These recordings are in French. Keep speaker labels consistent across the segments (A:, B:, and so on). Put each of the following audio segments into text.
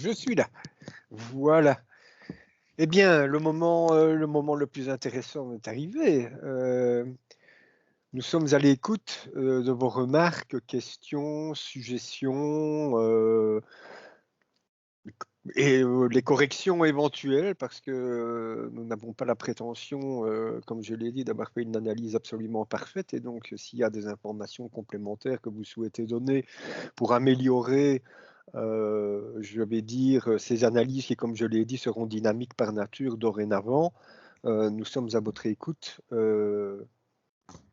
A: Je suis là. Voilà. Eh bien, le moment le plus intéressant est arrivé. Nous sommes à l'écoute de vos remarques, questions, suggestions et les corrections éventuelles, parce que nous n'avons pas la prétention, comme je l'ai dit, d'avoir fait une analyse absolument parfaite. Et donc, s'il y a des informations complémentaires que vous souhaitez donner pour améliorer je vais dire, ces analyses qui, comme je l'ai dit, seront dynamiques par nature dorénavant. Nous sommes à votre écoute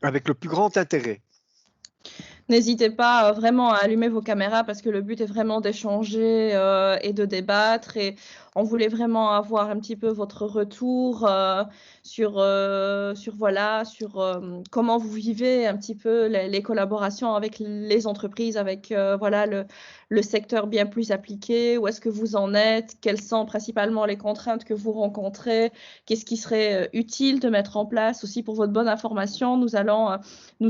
A: avec le plus grand intérêt.
B: N'hésitez pas vraiment à allumer vos caméras parce que le but est vraiment d'échanger et de débattre. Et on voulait vraiment avoir un petit peu votre retour sur comment vous vivez un petit peu les collaborations avec les entreprises, avec voilà, le secteur bien plus appliqué. Où est-ce que vous en êtes? Quelles sont principalement les contraintes que vous rencontrez? Qu'est-ce qui serait utile de mettre en place aussi pour votre bonne information? Nous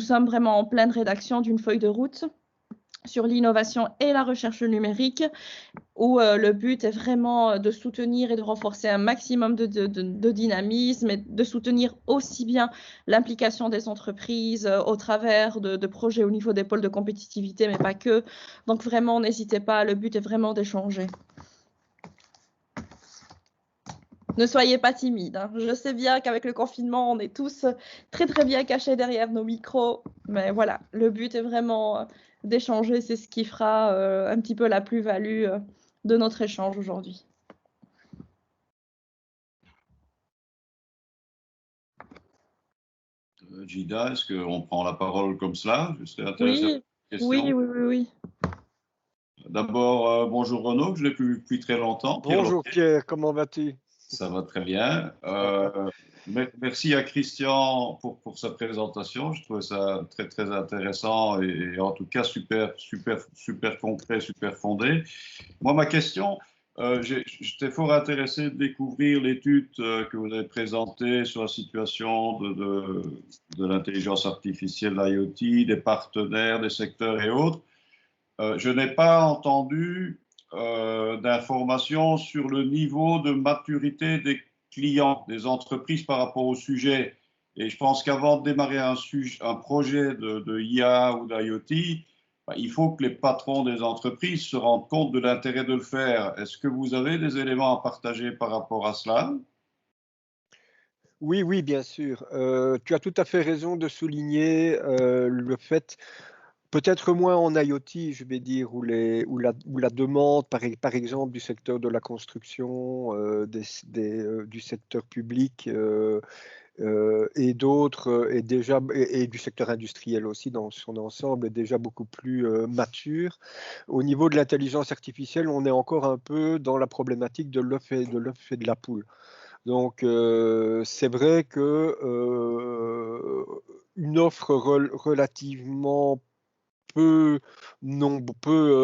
B: sommes vraiment en pleine rédaction d'une feuille de route sur l'innovation et la recherche numérique, où le but est vraiment de soutenir et de renforcer un maximum de dynamisme et de soutenir aussi bien l'implication des entreprises au travers de projets au niveau des pôles de compétitivité, mais pas que. Donc vraiment, n'hésitez pas, le but est vraiment d'échanger. Ne soyez pas timide, hein. Je sais bien qu'avec le confinement, on est tous très très bien cachés derrière nos micros. Mais voilà, le but est vraiment d'échanger. C'est ce qui fera un petit peu la plus-value de notre échange aujourd'hui.
C: Gilda, est-ce qu'on prend la parole comme cela? Je serais intéressé par
B: Oui, oui.
C: D'abord, bonjour Renaud, je ne l'ai plus vu depuis très longtemps.
A: Bonjour Pierre, comment vas-tu?
C: Ça va très bien. Merci à Christian pour sa présentation. Je trouvais ça très, très intéressant et en tout cas super concret, super fondé. Moi, ma question, j'étais fort intéressé de découvrir l'étude que vous avez présentée sur la situation de l'intelligence artificielle, l'IoT, des partenaires, des secteurs et autres. Je n'ai pas entendu d'informations sur le niveau de maturité des clients, des entreprises par rapport au sujet. Et je pense qu'avant de démarrer un projet de IA ou d'IoT, il faut que les patrons des entreprises se rendent compte de l'intérêt de le faire. Est-ce que vous avez des éléments à partager par rapport à cela?
A: Oui, bien sûr. Tu as tout à fait raison de souligner le fait, peut-être moins en IoT, je vais dire, où la demande, par exemple, du secteur de la construction, du secteur public et d'autres, et du secteur industriel aussi dans son ensemble, est déjà beaucoup plus mature. Au niveau de l'intelligence artificielle, on est encore un peu dans la problématique de l'œuf et de la poule. Donc, c'est vrai que une offre relativement peu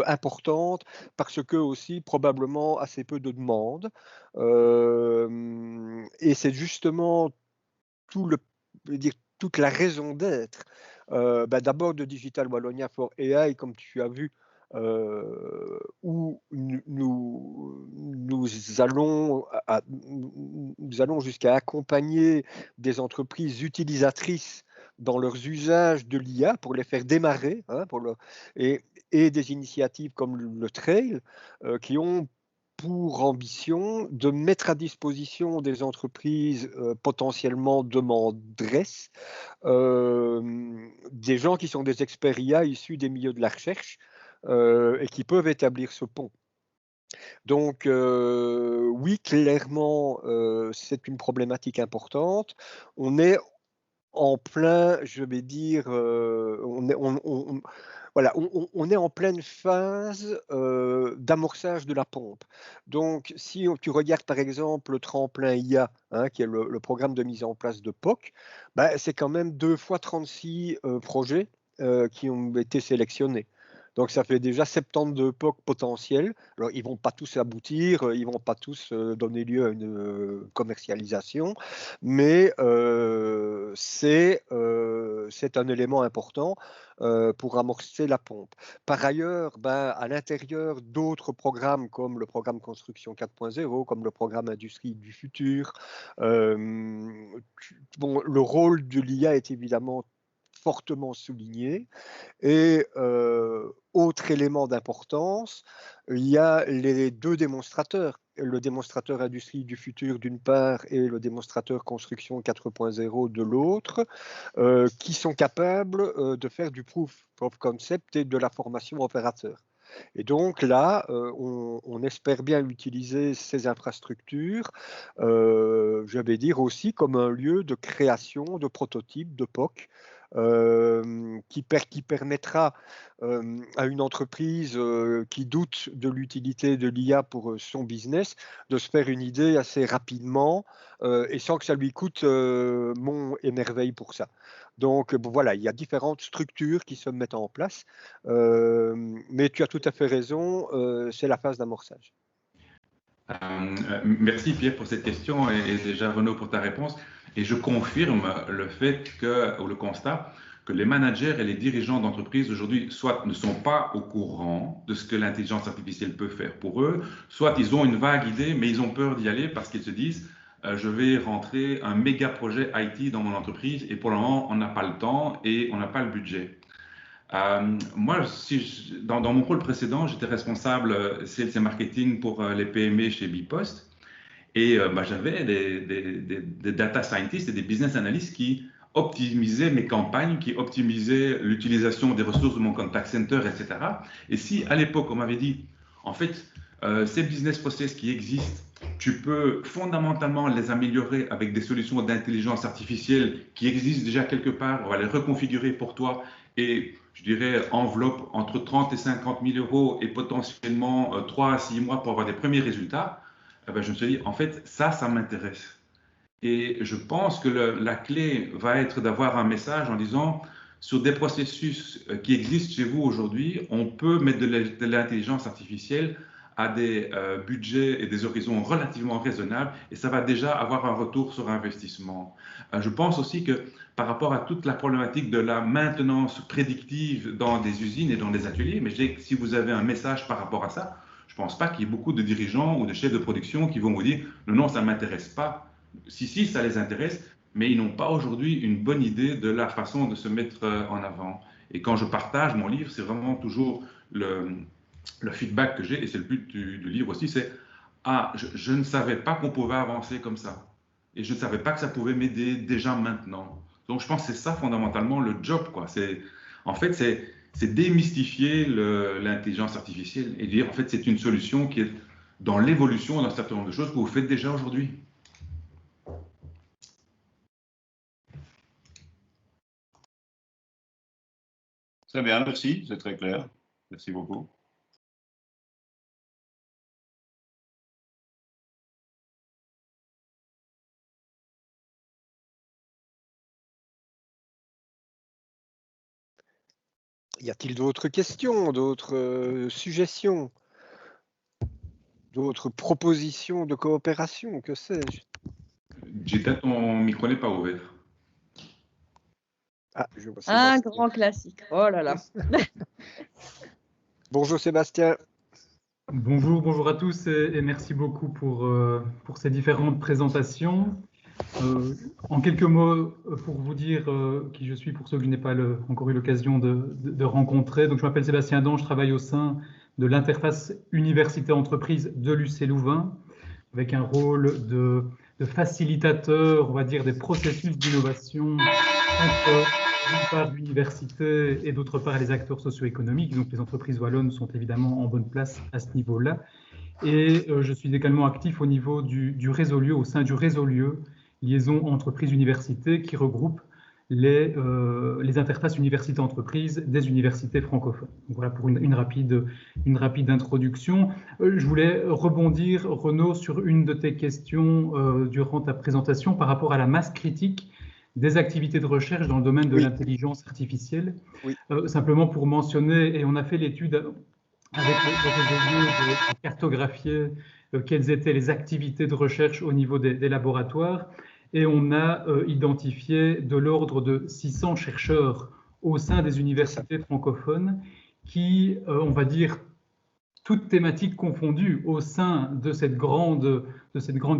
A: importante, parce que aussi probablement assez peu de demandes. Et c'est justement toute la raison d'être, d'abord de Digital Wallonia for AI, comme tu as vu, où nous allons jusqu'à accompagner des entreprises utilisatrices dans leurs usages de l'IA pour les faire démarrer, hein, et des initiatives comme le Trail, qui ont pour ambition de mettre à disposition des entreprises potentiellement demanderesses, des gens qui sont des experts IA issus des milieux de la recherche et qui peuvent établir ce pont. Donc oui, clairement, c'est une problématique importante. On est en plein, je vais dire, on est en pleine phase d'amorçage de la pompe. Donc, si tu regardes par exemple le tremplin IA, hein, qui est le programme de mise en place de POC, c'est quand même 2 fois 36 projets qui ont été sélectionnés. Donc, ça fait déjà 72 POC potentiels. Alors, ils ne vont pas tous aboutir, ils ne vont pas tous donner lieu à une commercialisation, mais c'est c'est un élément important pour amorcer la pompe. Par ailleurs, à l'intérieur d'autres programmes comme le programme Construction 4.0, comme le programme Industrie du futur, le rôle de l'IA est évidemment fortement souligné. Et autre élément d'importance, il y a les deux démonstrateurs, le démonstrateur industrie du futur d'une part et le démonstrateur construction 4.0 de l'autre, qui sont capables de faire du proof of concept et de la formation opérateur. Et donc là, on espère bien utiliser ces infrastructures, je vais dire aussi comme un lieu de création de prototypes, de POC, qui permettra à une entreprise qui doute de l'utilité de l'IA pour son business de se faire une idée assez rapidement et sans que ça lui coûte monts et merveilles pour ça. Donc voilà, il y a différentes structures qui se mettent en place, mais tu as tout à fait raison, c'est la phase d'amorçage.
D: Merci Pierre pour cette question et déjà Renaud pour ta réponse. Et je confirme le fait ou le constat que les managers et les dirigeants d'entreprise aujourd'hui soit ne sont pas au courant de ce que l'intelligence artificielle peut faire pour eux, soit ils ont une vague idée mais ils ont peur d'y aller parce qu'ils se disent je vais rentrer un méga projet IT dans mon entreprise et pour le moment on n'a pas le temps et on n'a pas le budget. Moi, dans mon rôle précédent, j'étais responsable sales et marketing pour les PME chez Bipost. Et j'avais des data scientists et des business analysts qui optimisaient mes campagnes, qui optimisaient l'utilisation des ressources de mon contact center, etc. Et si à l'époque, on m'avait dit, en fait, ces business process qui existent, tu peux fondamentalement les améliorer avec des solutions d'intelligence artificielle qui existent déjà quelque part, on va les reconfigurer pour toi et je dirais enveloppe entre 30 et 50 000 euros et potentiellement 3 à 6 mois pour avoir des premiers résultats, je me suis dit, en fait, ça m'intéresse. Et je pense que la clé va être d'avoir un message en disant, sur des processus qui existent chez vous aujourd'hui, on peut mettre de l'intelligence artificielle à des budgets et des horizons relativement raisonnables et ça va déjà avoir un retour sur investissement. Je pense aussi que par rapport à toute la problématique de la maintenance prédictive dans des usines et dans des ateliers, mais je dis que si vous avez un message par rapport à ça, je ne pense pas qu'il y ait beaucoup de dirigeants ou de chefs de production qui vont vous dire « non, ça ne m'intéresse pas ». Si, ça les intéresse, mais ils n'ont pas aujourd'hui une bonne idée de la façon de se mettre en avant. Et quand je partage mon livre, c'est vraiment toujours le feedback que j'ai, et c'est le but du livre aussi, c'est « ah, je ne savais pas qu'on pouvait avancer comme ça, et je ne savais pas que ça pouvait m'aider déjà maintenant ». Donc je pense que c'est ça fondamentalement le job, quoi. En fait, c'est démystifier l'intelligence artificielle et dire en fait c'est une solution qui est dans l'évolution d'un certain nombre de choses que vous faites déjà aujourd'hui.
C: Très bien, merci, c'est très clair. Merci beaucoup.
A: Y a-t-il d'autres questions, d'autres suggestions, d'autres propositions de coopération, que sais-je?
D: Jetta, ton micro n'est pas ouvert.
A: Ah, je vois
B: un grand classique. Oh là là.
A: Bonjour Sébastien.
E: Bonjour à tous et merci beaucoup pour ces différentes présentations. En quelques mots, pour vous dire qui je suis, pour ceux que je n'ai pas encore eu l'occasion de rencontrer. Donc, je m'appelle Sébastien Dan, je travaille au sein de l'interface université-entreprise de l'UC Louvain, avec un rôle de facilitateur, on va dire, des processus d'innovation entre d'une part l'université et d'autre part les acteurs socio-économiques. Donc, les entreprises wallonnes sont évidemment en bonne place à ce niveau-là. Et je suis également actif au niveau du réseau lieu, au sein du réseau lieu, liaison entreprise-université, qui regroupe les interfaces université-entreprise des universités francophones. Donc voilà pour une rapide introduction. Je voulais rebondir, Renaud, sur une de tes questions durant ta présentation par rapport à la masse critique des activités de recherche dans le domaine de l'intelligence artificielle.
A: Oui.
E: Simplement pour mentionner, et on a fait l'étude avec le réseau de cartographier quelles étaient les activités de recherche au niveau des laboratoires. et on a identifié de l'ordre de 600 chercheurs au sein des universités francophones qui, on va dire, toutes thématiques confondues au sein de cette grande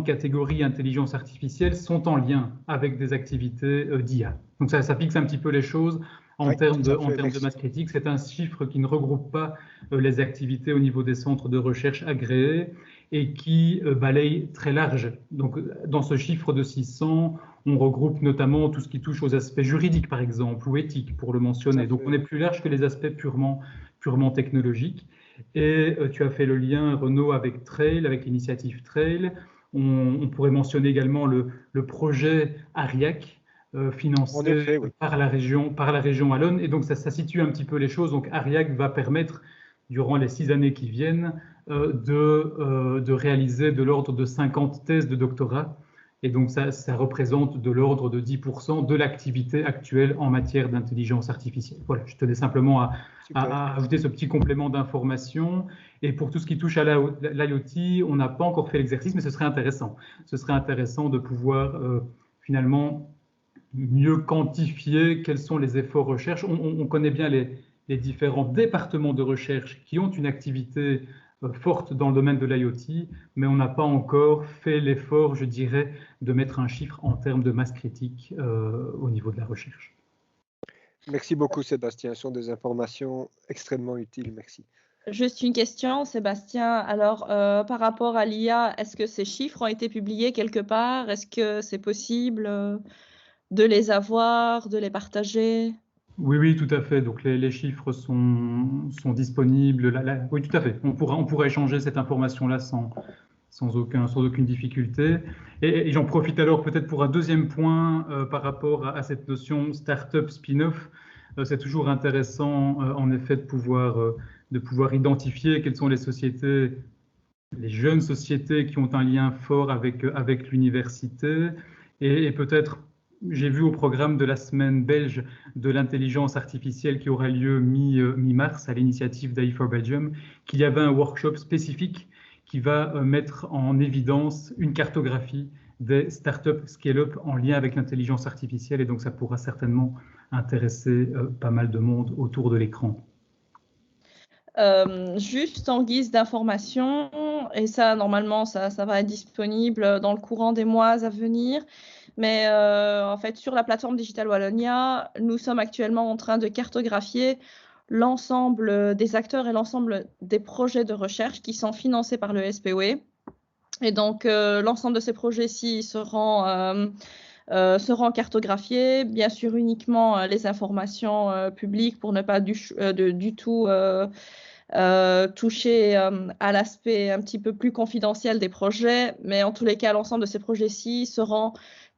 E: catégorie intelligence artificielle, sont en lien avec des activités d'IA. Donc ça fixe un petit peu les choses en termes de masse critique. C'est un chiffre qui ne regroupe pas les activités au niveau des centres de recherche agréés et qui balaye très large. Donc dans ce chiffre de 600, on regroupe notamment tout ce qui touche aux aspects juridiques, par exemple, ou éthiques, pour le mentionner. Donc on est plus large que les aspects purement technologiques. Et tu as fait le lien, Renaud, avec Trail, avec l'initiative Trail. On pourrait mentionner également le projet ARIAC, financé par la région Wallonne. Et donc ça situe un petit peu les choses. Donc ARIAC va permettre, durant les 6 années qui viennent, de réaliser de l'ordre de 50 thèses de doctorat. Et donc ça représente de l'ordre de 10% de l'activité actuelle en matière d'intelligence artificielle. Voilà, je tenais simplement à ajouter ce petit complément d'information. Et pour tout ce qui touche à l'IoT, on n'a pas encore fait l'exercice, mais ce serait intéressant. Ce serait intéressant de pouvoir finalement mieux quantifier quels sont les efforts recherche. On connaît bien les différents départements de recherche qui ont une activité forte dans le domaine de l'IoT, mais on n'a pas encore fait l'effort, je dirais, de mettre un chiffre en termes de masse critique au niveau de la recherche.
A: Merci beaucoup, Sébastien. Ce sont des informations extrêmement utiles. Merci.
B: Juste une question, Sébastien. Alors, par rapport à l'IA, est-ce que ces chiffres ont été publiés quelque part? Est-ce que c'est possible de les avoir, de les partager?
E: Oui, tout à fait. Donc, les chiffres sont disponibles. Oui, tout à fait. On pourra échanger cette information-là sans aucune difficulté. Et j'en profite alors peut-être pour un deuxième point par rapport à cette notion startup spin-off. C'est toujours intéressant, en effet, de pouvoir identifier quelles sont les sociétés, les jeunes sociétés qui ont un lien fort avec l'université. Et peut-être, j'ai vu au programme de la semaine belge de l'intelligence artificielle qui aura lieu mi-mars à l'initiative d'AI4 Belgium, qu'il y avait un workshop spécifique qui va mettre en évidence une cartographie des startups scale-up en lien avec l'intelligence artificielle. Et donc, ça pourra certainement intéresser pas mal de monde autour de l'écran.
B: Juste en guise d'information, et ça, normalement, ça va être disponible dans le courant des mois à venir. Mais en fait, sur la plateforme Digital Wallonia, nous sommes actuellement en train de cartographier l'ensemble des acteurs et l'ensemble des projets de recherche qui sont financés par le SPOE. Et donc, l'ensemble de ces projets-ci seront cartographiés, bien sûr uniquement les informations publiques pour ne pas du tout toucher à l'aspect un petit peu plus confidentiel des projets, mais en tous les cas, l'ensemble de ces projets-ci seront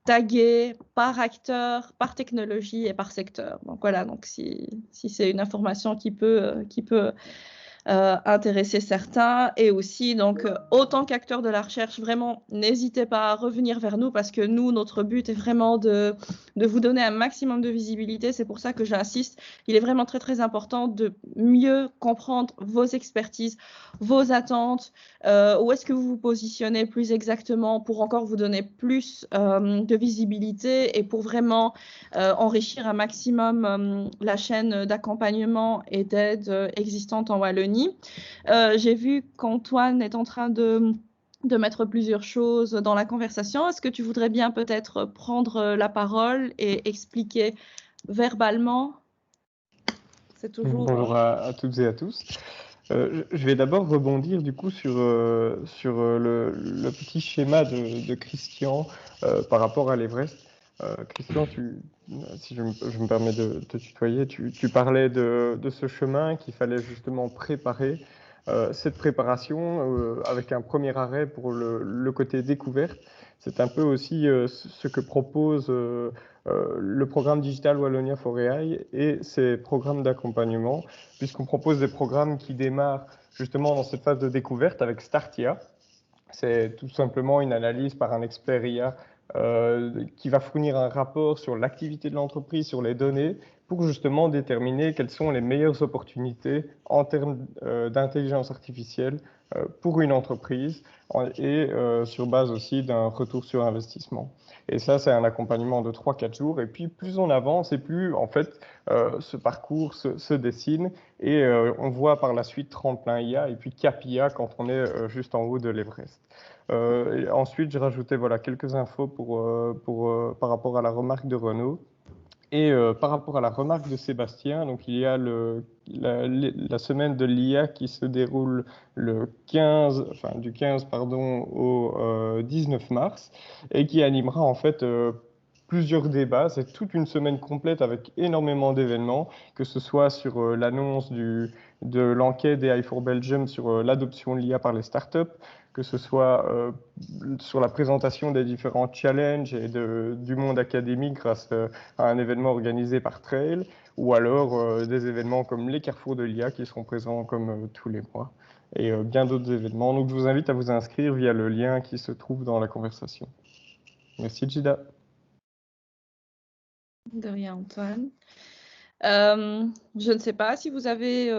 B: tagués par acteur, par technologie et par secteur. Donc voilà, donc si c'est une information qui peut intéresser certains, et aussi donc autant qu'acteurs de la recherche, vraiment n'hésitez pas à revenir vers nous parce que nous, notre but est vraiment de vous donner un maximum de visibilité. C'est pour ça que j'insiste, il est vraiment très important de mieux comprendre vos expertises, vos attentes, où est-ce que vous vous positionnez plus exactement pour encore vous donner plus de visibilité et pour vraiment enrichir un maximum la chaîne d'accompagnement et d'aide existante en Wallonie. J'ai vu qu'Antoine est en train de mettre plusieurs choses dans la conversation. Est-ce que tu voudrais bien peut-être prendre la parole et expliquer verbalement? C'est toujours...
F: Bonjour à toutes et à tous. Je vais d'abord rebondir du coup sur le petit schéma de Christian par rapport à l'Everest. Christian, si je me permets de te tutoyer, tu parlais de ce chemin qu'il fallait justement préparer. Cette préparation avec un premier arrêt pour le côté découverte, c'est un peu aussi ce que propose le programme Digital Wallonia for AI et ses programmes d'accompagnement, puisqu'on propose des programmes qui démarrent justement dans cette phase de découverte avec StartIA. C'est tout simplement une analyse par un expert IA qui va fournir un rapport sur l'activité de l'entreprise, sur les données, pour justement déterminer quelles sont les meilleures opportunités en termes d'intelligence artificielle pour une entreprise et sur base aussi d'un retour sur investissement. Et ça, c'est un accompagnement de 3-4 jours. Et puis, plus on avance et plus, en fait, ce parcours se dessine. Et on voit par la suite tremplin IA et puis cap IA quand on est juste en haut de l'Everest. Et ensuite, j'ai rajouté voilà, quelques infos par rapport à la remarque de Renaud. Et par rapport à la remarque de Sébastien, donc il y a la semaine de l'IA qui se déroule du 15 au 19 mars et qui animera en fait plusieurs débats. C'est toute une semaine complète avec énormément d'événements, que ce soit sur l'annonce de l'enquête des AI4 Belgium sur l'adoption de l'IA par les startups, que ce soit sur la présentation des différents challenges et du monde académique grâce à un événement organisé par Trail, ou alors des événements comme les Carrefours de l'IA qui seront présents comme tous les mois, et bien d'autres événements. Donc je vous invite à vous inscrire via le lien qui se trouve dans la conversation. Merci Gida.
B: De rien, Antoine. Je ne sais pas si vous avez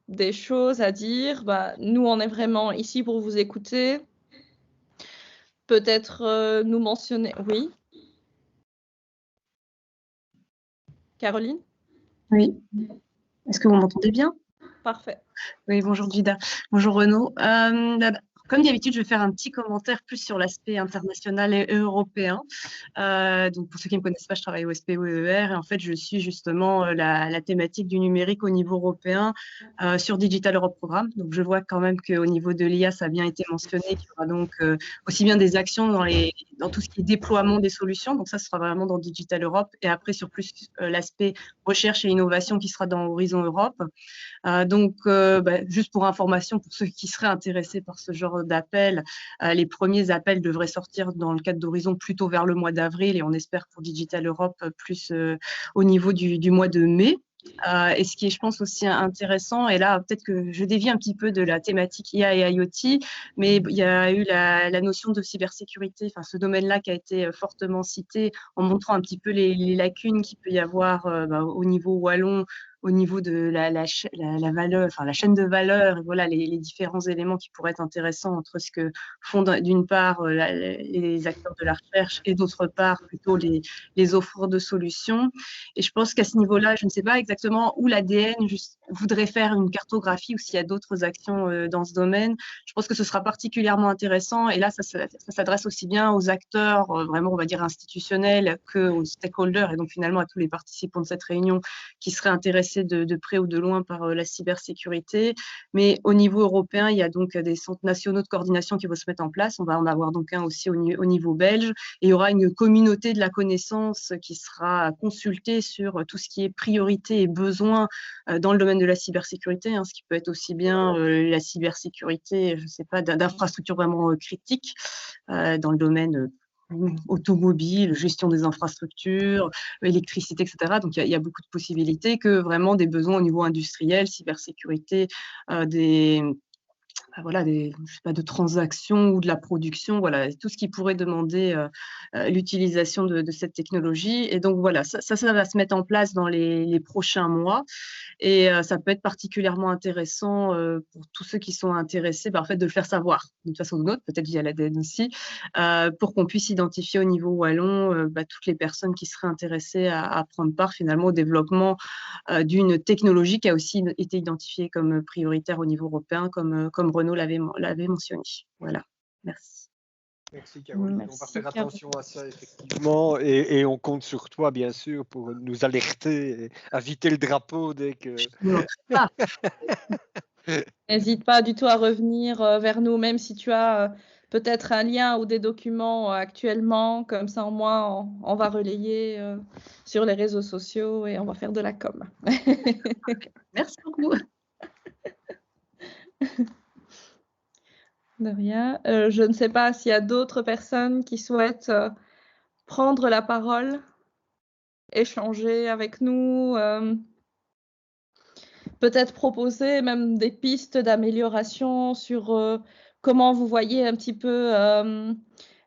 B: des choses à dire. Nous, on est vraiment ici pour vous écouter. Peut-être nous mentionner. Oui. Caroline?
G: Oui. Est-ce que vous m'entendez bien?
B: Parfait.
G: Oui, bonjour Gida. Bonjour Renaud. Comme d'habitude, je vais faire un petit commentaire plus sur l'aspect international et européen. Donc, pour ceux qui ne me connaissent pas, je travaille au SPOER et en fait, je suis justement la thématique du numérique au niveau européen sur Digital Europe Programme. Donc, je vois quand même qu'au niveau de l'IA, ça a bien été mentionné qu'il y aura donc aussi bien des actions dans tout ce qui est déploiement des solutions. Donc, ça sera vraiment dans Digital Europe et après sur plus l'aspect recherche et innovation qui sera dans Horizon Europe. Juste pour information, pour ceux qui seraient intéressés par ce genre d'appel, les premiers appels devraient sortir dans le cadre d'Horizon plutôt vers le mois d'avril et on espère pour Digital Europe plus au niveau du mois de mai. Et ce qui est, je pense, aussi intéressant, et là, peut-être que je dévie un petit peu de la thématique IA et IoT, mais il y a eu la notion de cybersécurité, enfin, ce domaine-là qui a été fortement cité en montrant un petit peu les lacunes qu'il peut y avoir au niveau wallon, au niveau de la valeur, enfin la chaîne de valeur, et voilà les différents éléments qui pourraient être intéressants entre ce que font d'une part les acteurs de la recherche et d'autre part plutôt les offreurs de solutions. Et je pense qu'à ce niveau-là, je ne sais pas exactement où l'ADN voudrait faire une cartographie ou s'il y a d'autres actions dans ce domaine. Je pense que ce sera particulièrement intéressant. Et là, ça s'adresse aussi bien aux acteurs vraiment, on va dire, institutionnels qu'aux stakeholders et donc finalement à tous les participants de cette réunion qui seraient intéressés de près ou de loin par la cybersécurité. Mais au niveau européen, il y a donc des centres nationaux de coordination qui vont se mettre en place. On va en avoir donc un aussi au niveau belge. Et il y aura une communauté de la connaissance qui sera consultée sur tout ce qui est priorité et besoin dans le domaine de la cybersécurité, ce qui peut être aussi bien la cybersécurité, je ne sais pas, d'infrastructures vraiment critiques dans le domaine automobile, gestion des infrastructures, électricité, etc. Donc, il y a beaucoup de possibilités que vraiment des besoins au niveau industriel, cybersécurité, je sais pas, de transactions ou de la production, voilà, tout ce qui pourrait demander l'utilisation de cette technologie. Et donc, voilà, ça va se mettre en place dans les prochains mois. Et ça peut être particulièrement intéressant pour tous ceux qui sont intéressés en fait, de le faire savoir d'une façon ou d'une autre, peut-être via l'ADN aussi, pour qu'on puisse identifier au niveau wallon toutes les personnes qui seraient intéressées à prendre part finalement au développement d'une technologie qui a aussi été identifiée comme prioritaire au niveau européen, comme Renaud l'avait mentionné. Voilà, merci.
A: Merci Caroline.
B: Merci,
A: on va faire attention à ça effectivement et on compte sur toi bien sûr pour nous alerter et inviter le drapeau dès que...
B: N'hésite pas du tout à revenir vers nous, même si tu as peut-être un lien ou des documents actuellement, comme ça au moins on va relayer sur les réseaux sociaux et on va faire de la com.
G: Merci beaucoup.
B: De rien. Je ne sais pas s'il y a d'autres personnes qui souhaitent prendre la parole, échanger avec nous, peut-être proposer même des pistes d'amélioration sur comment vous voyez un petit peu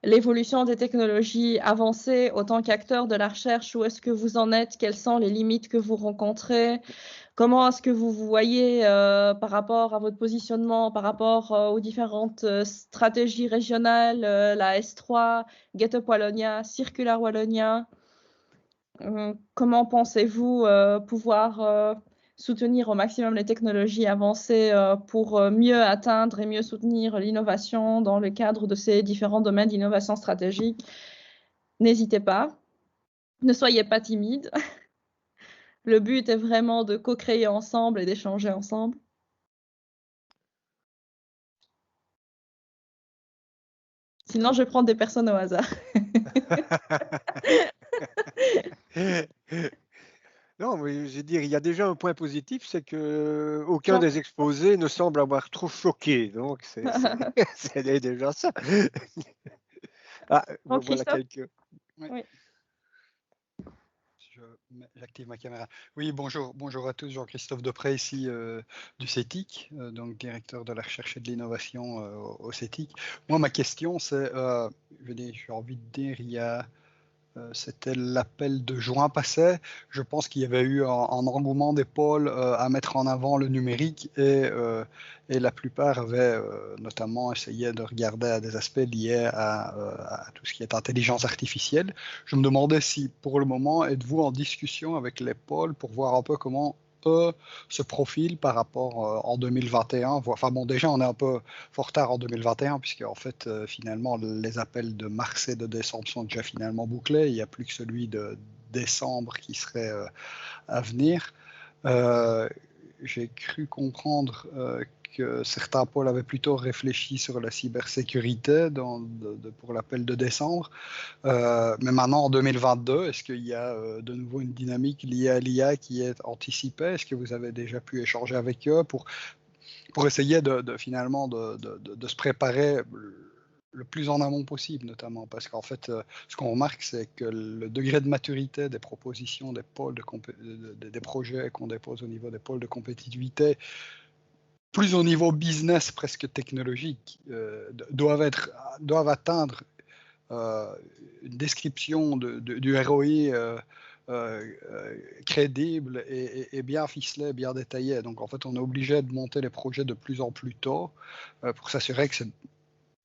B: l'évolution des technologies avancées autant qu'acteur de la recherche, où est-ce que vous en êtes, quelles sont les limites que vous rencontrez, comment est-ce que vous vous voyez par rapport à votre positionnement, par rapport aux différentes stratégies régionales, la S3, Get Up Wallonia, Circular Wallonia. Comment pensez-vous pouvoir soutenir au maximum les technologies avancées pour mieux atteindre et mieux soutenir l'innovation dans le cadre de ces différents domaines d'innovation stratégique? N'hésitez pas, ne soyez pas timide. Le but est vraiment de co-créer ensemble et d'échanger ensemble. Sinon, je vais prendre des personnes au hasard.
A: Non, mais je veux dire, il y a déjà un point positif, c'est que aucun des exposés ne semble avoir trop choqué. Donc, c'est déjà ça. Ah,
B: Donc,
A: voilà
B: Christophe?
A: quelques.
B: Oui.
H: J'active ma caméra. Oui, bonjour à tous. Jean-Christophe Deprez ici du CETIC, donc directeur de la recherche et de l'innovation au CETIC. Moi, ma question, c'est, j'ai envie de dire, c'était l'appel de juin passé. Je pense qu'il y avait eu un engouement des pôles à mettre en avant le numérique et la plupart avaient notamment essayé de regarder à des aspects liés à tout ce qui est intelligence artificielle. Je me demandais si pour le moment êtes-vous en discussion avec les pôles pour voir un peu comment eux se profilent par rapport en 2021. Enfin bon, déjà on est un peu fort tard en 2021 puisque en fait finalement les appels de mars et de décembre sont déjà finalement bouclés. Il n'y a plus que celui de décembre qui serait à venir. J'ai cru comprendre que certains pôles avaient plutôt réfléchi sur la cybersécurité pour l'appel de décembre. Mais maintenant, en 2022, est-ce qu'il y a de nouveau une dynamique liée à l'IA qui est anticipée? Est-ce que vous avez déjà pu échanger avec eux pour essayer finalement de se préparer le plus en amont possible, notamment? Parce qu'en fait, ce qu'on remarque, c'est que le degré de maturité des propositions, des pôles des projets qu'on dépose au niveau des pôles de compétitivité, plus au niveau business, presque technologique, doivent atteindre une description du ROI crédible et bien ficelé, bien détaillé. Donc en fait, on est obligé de monter les projets de plus en plus tôt pour s'assurer que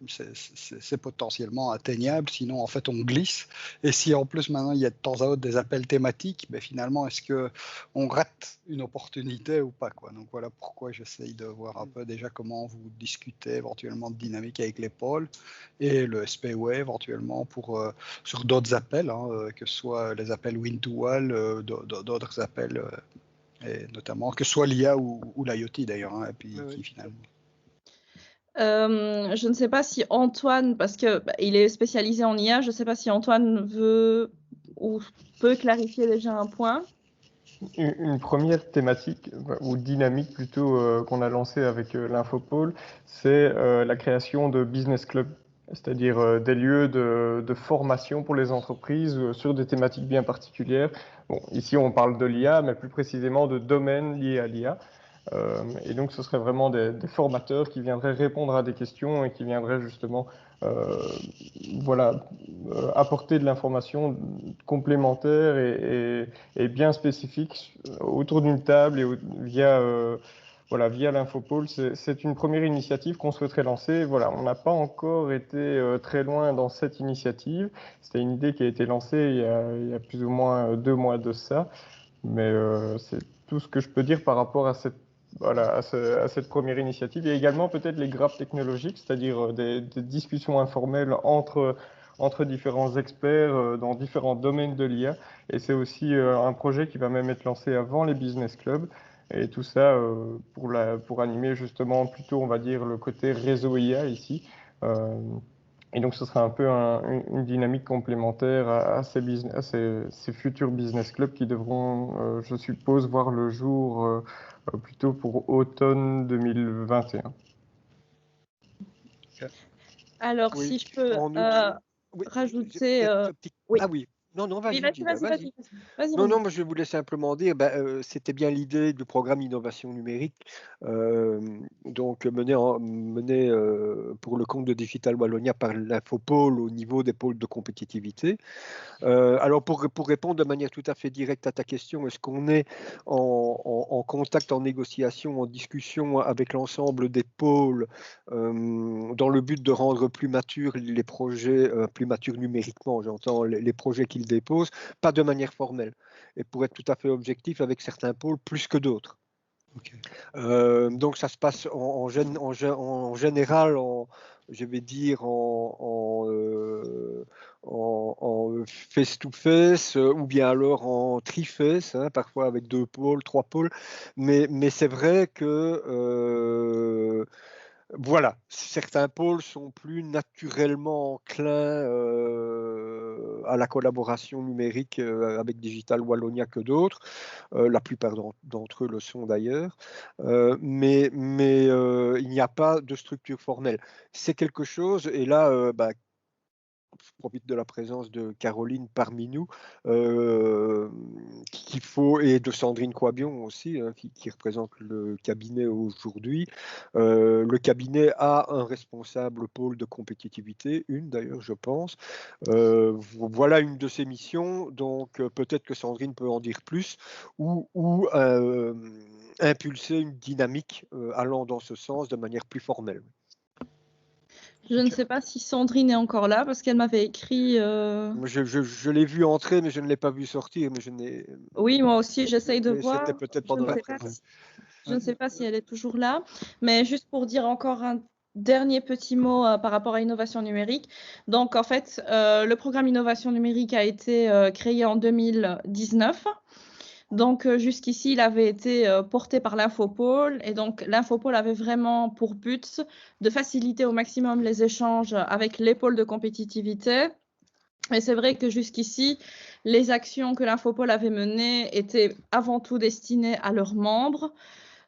H: c'est potentiellement atteignable, sinon en fait on glisse. Et si en plus maintenant il y a de temps à autre des appels thématiques, ben finalement est-ce qu'on rate une opportunité ou pas, quoi. Donc voilà pourquoi j'essaye de voir un peu déjà comment vous discutez éventuellement de dynamique avec les pôles et le SPOE éventuellement sur d'autres appels, que ce soit les appels Win2Wall, d'autres appels, et notamment que ce soit l'IA ou l'IoT d'ailleurs, et puis qui finalement...
B: Je ne sais pas si Antoine, parce que il est spécialisé en IA, je ne sais pas si Antoine veut ou peut clarifier déjà un point.
F: Une première thématique, ou dynamique plutôt, qu'on a lancée avec l'Infopôle, c'est la création de business clubs, c'est-à-dire des lieux de formation pour les entreprises sur des thématiques bien particulières. Bon, ici, on parle de l'IA, mais plus précisément de domaines liés à l'IA. Et donc, ce serait vraiment des formateurs qui viendraient répondre à des questions et qui viendraient justement apporter de l'information complémentaire et bien spécifique autour d'une table et via l'Infopôle. C'est une première initiative qu'on souhaiterait lancer. Voilà, on n'a pas encore été très loin dans cette initiative. C'était une idée qui a été lancée il y a plus ou moins 2 mois de ça. Mais c'est tout ce que je peux dire par rapport à cette première initiative. Il y a également peut-être les grappes technologiques, c'est-à-dire des discussions informelles entre différents experts dans différents domaines de l'IA. Et c'est aussi un projet qui va même être lancé avant les business clubs. Et tout ça pour animer justement plutôt, on va dire, le côté réseau IA ici. Et donc, ce sera un peu une dynamique complémentaire à ces futurs business clubs qui devront, je suppose, voir le jour plutôt pour automne 2021.
B: Alors,
A: Oui,
B: si je peux
A: oui,
B: rajouter...
A: oui. Ah oui, Non,
B: Oui,
A: vas-y, Gilles, vas-y. Non,
B: René.
A: moi je voulais simplement dire, c'était bien l'idée du programme innovation numérique, donc mené pour le compte de Digital Wallonia par l'Infopôle au niveau des pôles de compétitivité. Alors pour répondre de manière tout à fait directe à ta question, est-ce qu'on est en contact, en négociation, en discussion avec l'ensemble des pôles dans le but de rendre plus matures les projets, plus matures numériquement, j'entends les projets qu'ils déposent, pas de manière formelle. Et pour être tout à fait objectif, avec certains pôles plus que d'autres.
H: Ok.
A: Donc ça se passe en général, je vais dire en face-to-face ou bien alors en tri-face, hein, parfois avec 2 pôles, 3 pôles. Mais c'est vrai que voilà, certains pôles sont plus naturellement enclins à la collaboration numérique avec Digital Wallonia que d'autres. La plupart d'entre eux le sont d'ailleurs. Mais il n'y a pas de structure formelle. C'est quelque chose, et là, je profite de la présence de Caroline parmi nous, qu'il faut, et de Sandrine Coabion aussi, hein, qui représente le cabinet aujourd'hui. Le cabinet a un responsable pôle de compétitivité, une d'ailleurs, je pense. Voilà une de ses missions, donc peut-être que Sandrine peut en dire plus, ou impulser une dynamique allant dans ce sens de manière plus formelle.
B: Je ne sais pas si Sandrine est encore là parce qu'elle m'avait écrit.
A: Je l'ai vu entrer, mais je ne l'ai pas vu sortir. Mais je n'ai.
B: Oui, moi aussi, j'essaye de voir.
A: C'était peut-être pendant la
B: Je ne sais pas si elle est toujours là, mais juste pour dire encore un dernier petit mot par rapport à l'innovation numérique. Donc, en fait, le programme innovation numérique a été créé en 2019. Donc, jusqu'ici, il avait été porté par l'Infopôle. Et donc, l'Infopôle avait vraiment pour but de faciliter au maximum les échanges avec les pôles de compétitivité. Et c'est vrai que jusqu'ici, les actions que l'Infopôle avait menées étaient avant tout destinées à leurs membres.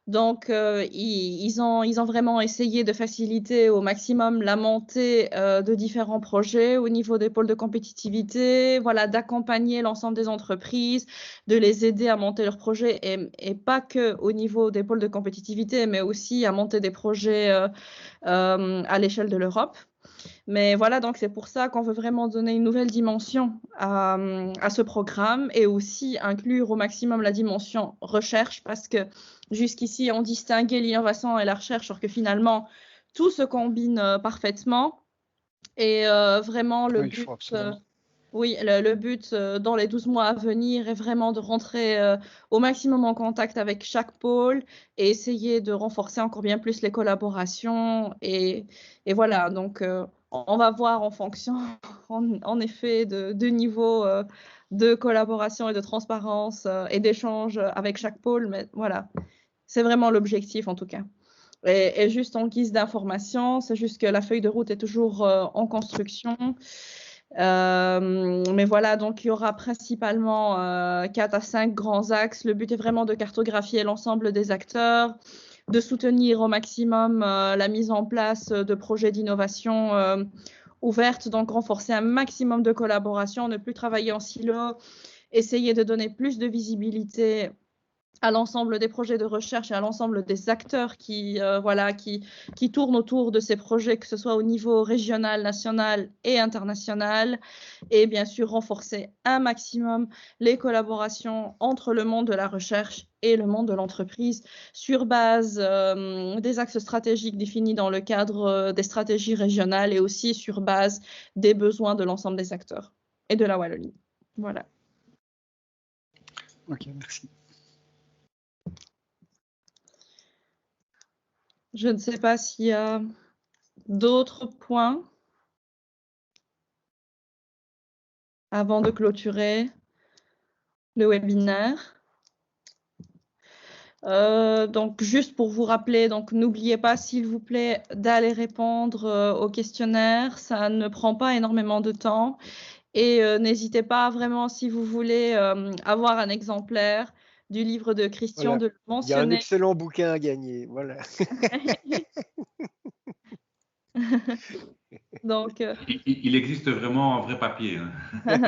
B: Donc, ils ont vraiment essayé de faciliter au maximum la montée de différents projets au niveau des pôles de compétitivité, voilà, d'accompagner l'ensemble des entreprises, de les aider à monter leurs projets et pas que au niveau des pôles de compétitivité, mais aussi à monter des projets à l'échelle de l'Europe. Mais voilà, donc c'est pour ça qu'on veut vraiment donner une nouvelle dimension à ce programme et aussi inclure au maximum la dimension recherche parce que jusqu'ici, on distinguait l'innovation et la recherche, alors que finalement, tout se combine parfaitement. Et vraiment, le but, le but dans les 12 mois à venir est vraiment de rentrer au maximum en contact avec chaque pôle et essayer de renforcer encore bien plus les collaborations. Et voilà, donc on va voir en fonction, en effet, de niveau de collaboration et de transparence et d'échange avec chaque pôle. Mais voilà, c'est vraiment l'objectif en tout cas. Et juste en guise d'information, c'est juste que la feuille de route est toujours en construction. Mais voilà, donc il y aura principalement 4 à 5 grands axes. Le but est vraiment de cartographier l'ensemble des acteurs, de soutenir au maximum la mise en place de projets d'innovation ouvertes, donc renforcer un maximum de collaboration, ne plus travailler en silo, essayer de donner plus de visibilité à l'ensemble des projets de recherche et à l'ensemble des acteurs qui tournent autour de ces projets, que ce soit au niveau régional, national et international. Et bien sûr, renforcer un maximum les collaborations entre le monde de la recherche et le monde de l'entreprise sur base des axes stratégiques définis dans le cadre des stratégies régionales et aussi sur base des besoins de l'ensemble des acteurs et de la Wallonie. Voilà.
H: Ok, merci.
B: Je ne sais pas s'il y a d'autres points avant de clôturer le webinaire. Donc, juste pour vous rappeler, donc n'oubliez pas, s'il vous plaît, d'aller répondre au questionnaire. Ça ne prend pas énormément de temps. Et n'hésitez pas vraiment, si vous voulez avoir un exemplaire du livre de Christian,
A: voilà.
B: de le mentionner.
A: Il y a un excellent bouquin à gagner, voilà.
B: Donc,
D: Il existe vraiment un vrai papier. Hein.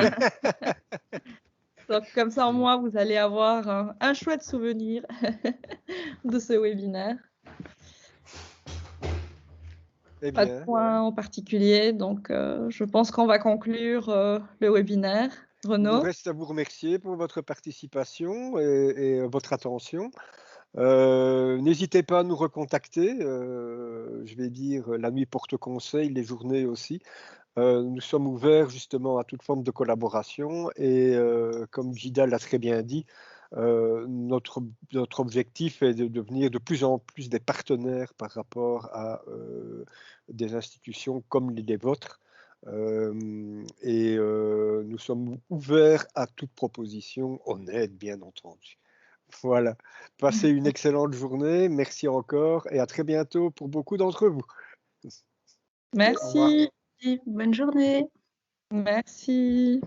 B: donc, comme ça, au moins, vous allez avoir un chouette souvenir de ce webinaire.
A: Eh
B: Pas de
A: bien,
B: point en particulier, donc je pense qu'on va conclure le webinaire.
A: il nous
B: Renaud?
A: reste à vous remercier pour votre participation et votre attention. N'hésitez pas à nous recontacter. Je vais dire, la nuit porte conseil, les journées aussi. Nous sommes ouverts justement à toute forme de collaboration et comme Gida l'a très bien dit, notre objectif est de devenir de plus en plus des partenaires par rapport à des institutions comme les vôtres. Et nous sommes ouverts à toute proposition honnête, bien entendu. Voilà. Passez une excellente journée. Merci encore et à très bientôt pour beaucoup d'entre vous.
B: Merci.
G: Bonne journée.
B: Merci.